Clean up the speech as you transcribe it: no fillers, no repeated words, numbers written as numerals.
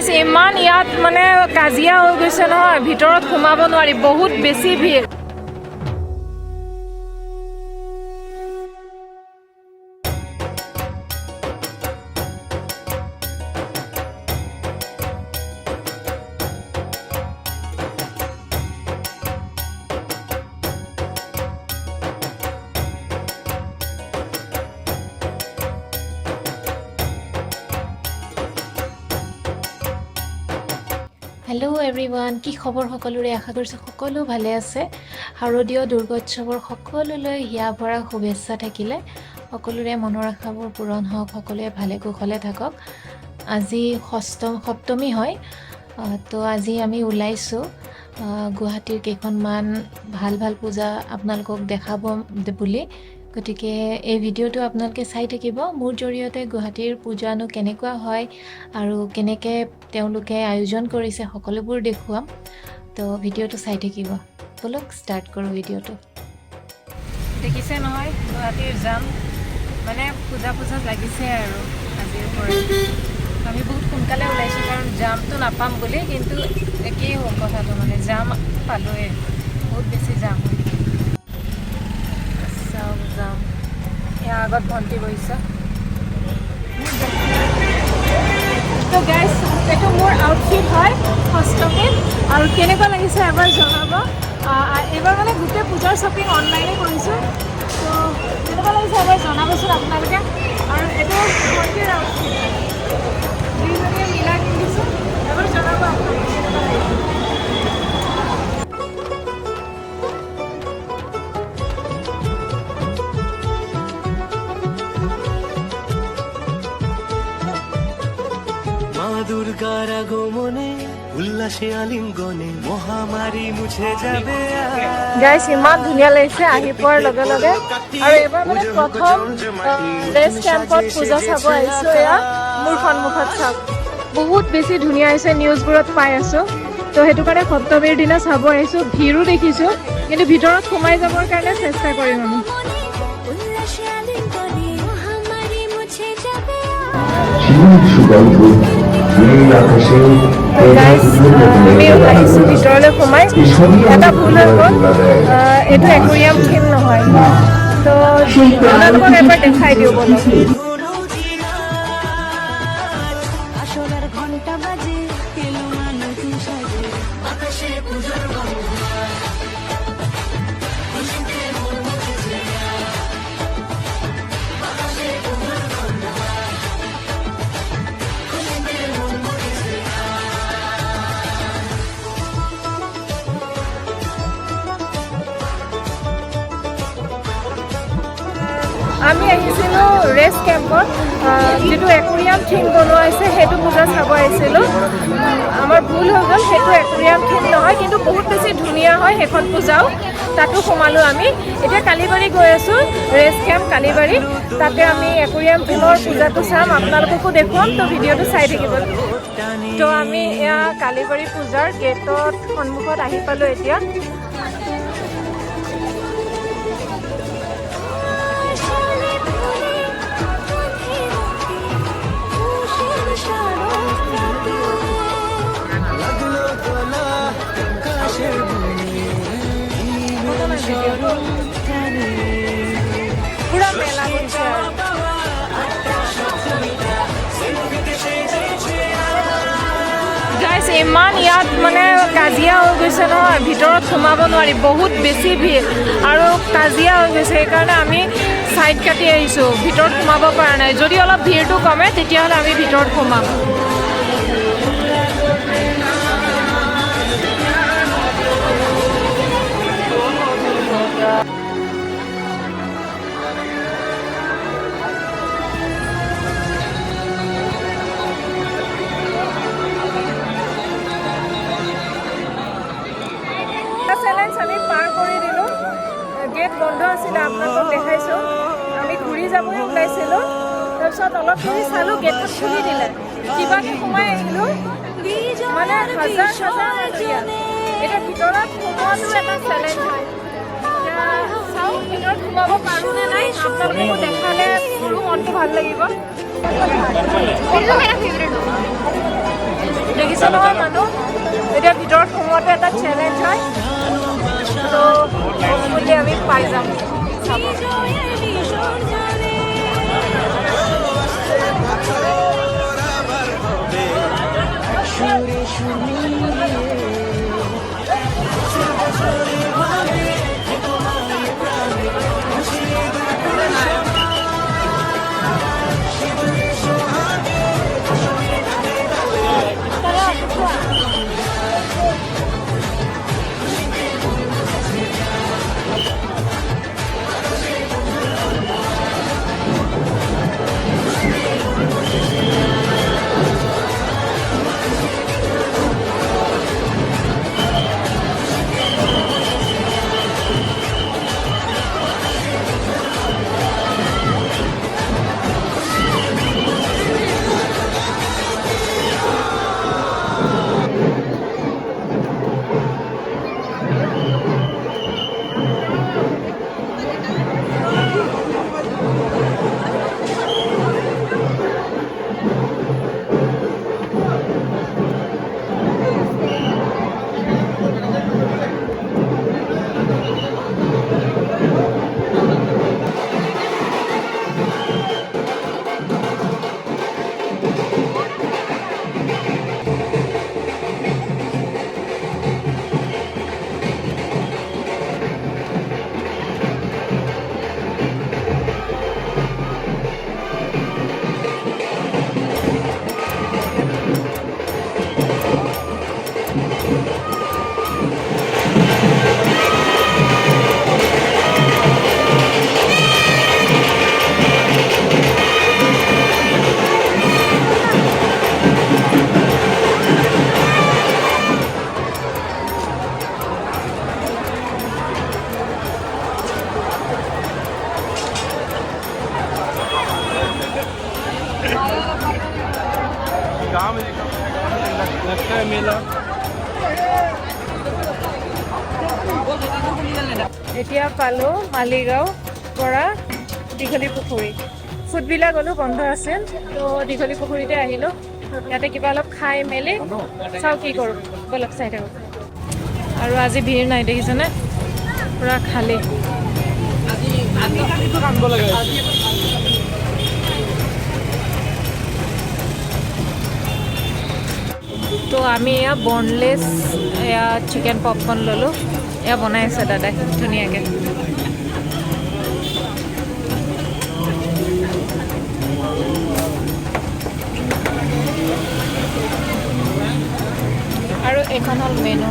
guys ইমান ইয়াত মানে কাজিয়া হৈ গৈছে নহয় ভিতৰত সোমাব নোৱাৰি বহুত বেছি ভিৰ हेलो एवरीवन की खबर सकलोरे आशा करছো সকলো ভালে আছে শাৰদীয় দুৰ্গোৎসৱৰ সকলোলৈ হিয়া ভৰা শুভেচ্ছা থাকিলে সকলোৰে মনৰ আশাবোৰ পূৰণ হওক সকলোৱে ভালে কুশলে থাকক আজি সপ্তমী হয় তো আজি আমি ওলাইছো গুৱাহাটীৰ কেইখনমান ভাল ভাল পূজা আপোনালোকক দেখাব বুলি গতিকে এই ভিডিওটো আপোনালোকে চাই থাকিব মোৰ জৰিয়তে গুৱাহাটীৰ পূজানো কেনেকুৱা হয় আৰু কেনেকৈ তেওঁলোকে আয়োজন কৰিছে সকলোবোৰ দেখুৱাম তো ভিডিওটো চাই থাকিব বলক ষ্টাৰ্ট কৰোঁ ভিডিওটো দেখিছে নহয় গুৱাহাটীৰ জাম মানে পূজা লাগিছে আৰু আজিৰ পৰা আমি বহুত সোনকালে ওলাইছো কাৰণ জামটো নাপাম বুলি কিন্তু একেই হ'ল কথাটো মানে জাম পালোৱে বহুত বেছি জাম যাম ইয়াৰ আগত ভণ্টি বহিছে তো গাইজ এইটো মোৰ আউটফিট হয় সষ্টমীত আৰু কেনেকুৱা লাগিছে এবাৰ জনাব এইবাৰ মানে গোটেই পূজাৰ শ্বপিং অনলাইনে কৰিছোঁ তো কেনেকুৱা লাগিছে এবাৰ জনাবচোন আপোনালোকে আৰু এইটো ভণ্টিৰ আউটফিট দুইজনীয়ে মিলাই কিনিছোঁ এবাৰ জনাব আপোনালোকে কেনেকুৱা লাগিছে দুৰ্গাৰ আগমনে উল্লাসে আলিঙ্গনে মহামাৰী মুছে যাবে গাইস ইমান ধুনীয়া লাগিছে আহি পোৱাৰ লগে লগে আৰু এবাৰ মানে প্ৰথম ৰেষ্ট কেম্পত পূজা চাব আহিছো এয়া মোৰ সন্মুখত চাওক বহুত বেছি ধুনীয়া হৈছে নিউজবোৰত পাই আছো তো সেইটো কাৰণে সপ্তমীৰ দিনা চাব আহিছো ভিৰো দেখিছো কিন্তু ভিতৰত সোমাই যাবৰ কাৰণে চেষ্টা কৰিম আমি আমি ওলাইছো ভিতৰলৈ সোমাই এটা ভুল হৈ গ'ল এইটো একুৰিয়াম থিম নহয় তো আপোনালোকক এবাৰ দেখাই দিওঁ বলক আমি আহিছিলোঁ ৰেষ্ট কেম্পত যিটো একুৰিয়াম থিম বনোৱা হৈছে সেইটো পূজা চাব আহিছিলোঁ আমাৰ ভুল হৈ গ'ল সেইটো একুৰিয়াম থিম নহয় কিন্তু বহুত বেছি ধুনীয়া হয় সেইখন পূজাও তাতো সোমালোঁ আমি এতিয়া কালিবাৰী গৈ আছোঁ ৰেষ্ট কেম্প কালিবাৰী তাতে আমি একুৰিয়াম থিমৰ পূজাটো চাম আপোনালোককো দেখুৱাম তো ভিডিঅ'টো চাই থাকিব তো আমি এয়া কালিবাৰী পূজাৰ গেটত সন্মুখত আহি পালোঁ এতিয়া পুরা মেলা হচ্ছে গাইস ইমান ইয়াত মানে কাজিয়া হৈ গৈছে নহয় ভিতৰত সোমাব নোৱাৰি বহুত বেছি ভিৰ আৰু কাজিয়া হৈ গৈছে সেইকাৰণে আমি সাইড কাটি আহিছোঁ ভিতৰত সোমাব পৰা নাই যদি অলপ ভিৰটো কমে তেতিয়াহ'লে আমি ভিতৰত সোমাম আমি পাৰ কৰি দিলোঁ গেট বন্ধ আছিলে আপোনালোকক দেখাইছোঁ আমি ঘূৰি যাবলৈ ওলাইছিলোঁ তাৰপিছত অলপ ঘূৰি চালোঁ গেটখন খুলি দিলে কিবাকৈ সোমাই আহিলোঁ মানে হাজাৰ এতিয়া ভিতৰত সোমোৱাটো এটা চেলেঞ্জ হয় এতিয়া চাওঁ ভিতৰত সোমাব পাৰোঁ নে নাই আপোনালোককো দেখালে মোৰো মনটো ভাল লাগিব আছে নহয় মানুহ এতিয়া ভিতৰত সোমোৱাটো এটা চেলেঞ্জ হয় তো বুলি আমি পাই যাম চাব এতিয়া পালো মালিগাঁও পৰা দীঘলী পুখুৰী ফুডবিলাক অলপ বন্ধ আছিল তো দীঘলী পুখুৰীতে আহিলোঁ ইয়াতে কিবা অলপ খাই মেলি চাওঁ কি কৰোঁ অলপ চাই থাকোঁ আৰু আজি ভিৰ নাই দেখিছেনে পুৰা খালী তো আমি এয়া বনলেছ এয়া চিকেন পপকৰ্ণ ল'লোঁ এয়া বনাই আছে দাদাই ধুনীয়াকৈ আৰু এখন হ'ল মেনু